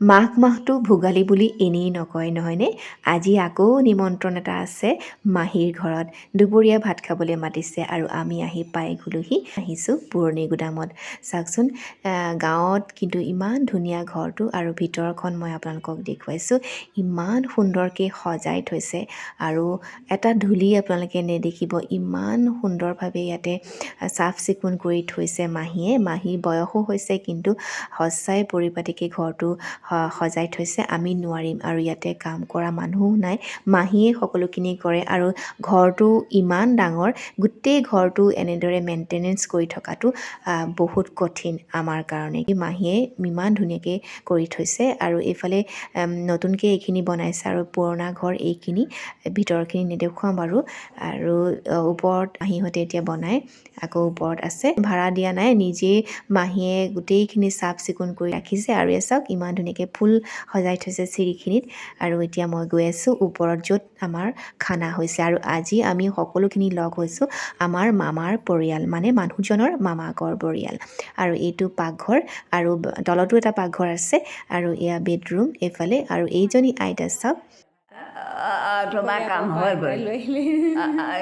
মাঘ মাহটো ভোগালী বুলি এনেই নকয় নহয়নে? আজি আকৌ নিমন্ত্ৰণ এটা আছে মাহীৰ ঘৰত। দুপৰীয়া ভাত খাবলৈ মাতিছে আৰু আমি আহি পাই গ'লোহি। আহিছোঁ পুৰণি গুদামত। চাওকচোন গাঁৱত কিন্তু ইমান ধুনীয়া ঘৰটো আৰু ভিতৰখন মই আপোনালোকক দেখুৱাইছোঁ। ইমান সুন্দৰকৈ সজাই থৈছে আৰু এটা ধূলি আপোনালোকে নেদেখিব। ইমান সুন্দৰভাৱে ইয়াতে চাফ চিকুণ কৰি থৈছে মাহীয়ে। মাহী বয়সো হৈছে কিন্তু সঁচাই পৰিপাটিকৈ ঘৰটো সজাই থৈছে। আমি নোৱাৰিম আৰু ইয়াতে কাম কৰা মানুহো নাই। মাহীয়ে সকলোখিনি কৰে আৰু ঘৰটো ইমান ডাঙৰ, গোটেই ঘৰটো এনেদৰে মেইনটেনেঞ্চ কৰি থকাটো বহুত কঠিন আমাৰ কাৰণে। মাহীয়ে ইমান ধুনীয়াকৈ কৰি থৈছে আৰু এইফালে নতুনকৈ এইখিনি বনাইছে আৰু পুৰণা ঘৰ এইখিনি। ভিতৰখিনি নেদেখুৱাম বাৰু। আৰু ওপৰত মাহীহঁতে এতিয়া বনায়, আকৌ ওপৰত আছে। ভাড়া দিয়া নাই, নিজেই মাহীয়ে গোটেইখিনি চাফ চিকুণ কৰি ৰাখিছে। আৰু চাওক ইমান ধুনীয়াকৈ ফুল সজাই থৈছে চিৰিখিনিত। আৰু এতিয়া মই গৈ আছোঁ ওপৰত য'ত আমাৰ খানা হৈছে। আৰু আজি আমি সকলোখিনি লগ হৈছোঁ আমাৰ মামাৰ পৰিয়াল, মানে মানুহজনৰ মামাকৰ পৰিয়াল। আৰু এইটো পাকঘৰ আৰু তলতো এটা পাকঘৰ আছে আৰু এয়া বেডৰুম এইফালে। আৰু এইজনী আইতা চাওক। তোমাৰ কাম হৈ গ'ল।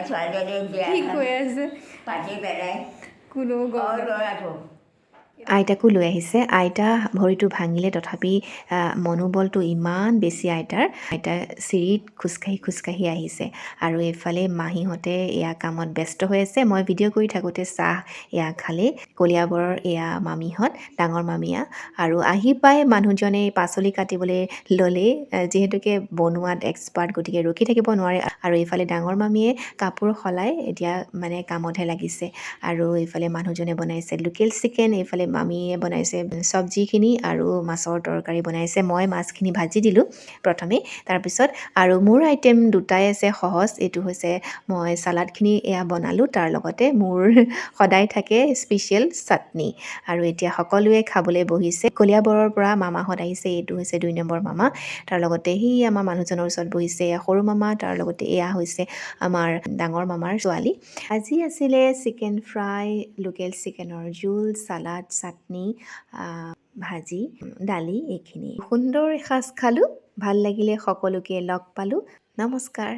ছোৱালীজনী বিয়া কৈ আছে পাতি পেলাই কোনো ল'ৰাটো আইতাকো লৈ আহিছে। আইতা ভৰিটো ভাঙিলে তথাপি মনোবলটো ইমান বেছি আইতা চিৰিত খোজকাঢ়ি আহিছে। আৰু এইফালে মাহীহঁতে এয়া কামত ব্যস্ত হৈ আছে। মই ভিডিঅ' কৰি থাকোঁতে চাহ এয়া খালে কলিয়াবৰৰ এয়া মামীহঁত, ডাঙৰ মামীয়া। আৰু আহি পাই মানুহজনে পাচলি কাটিবলৈ ল'লে, যিহেতুকে বনোৱাত এক্সপাৰ্ট, গতিকে ৰখি থাকিব নোৱাৰে। আৰু এইফালে ডাঙৰ মামীয়ে কাপোৰ সলাই এতিয়া মানে কামতহে লাগিছে। আৰু এইফালে মানুহজনে বনাইছে লোকেল চিকেন, এইফালে মামীয়ে বনাইছে চব্জিখিনি আৰু মাছৰ তৰকাৰী বনাইছে। মই মাছখিনি ভাজি দিলোঁ প্ৰথমে, তাৰপিছত আৰু মোৰ আইটেম দুটাই আছে সহজ। এইটো হৈছে মই চালাডখিনি এয়া বনালোঁ, তাৰ লগতে মোৰ সদায় থাকে স্পেচিয়েল চাটনি। আৰু এতিয়া সকলোৱে খাবলৈ বহিছে। কলিয়াবৰৰ পৰা মামাহঁত আহিছে, এইটো হৈছে 2 নম্বৰ মামা। তাৰ লগতে সেই আমাৰ মানুহজনৰ ওচৰত বহিছে সৰু মামা, তাৰ লগতে এয়া হৈছে আমাৰ ডাঙৰ মামাৰ ছোৱালী। আজি আছিলে চিকেন ফ্ৰাই, লোকেল চিকেনৰ জোল, চালাড, চাটনি, ভাজি, দালি, এইখিনি সুন্দৰ এসাঁজ খালোঁ। ভাল লাগিলে সকলোকে লগ পালোঁ। নমস্কাৰ।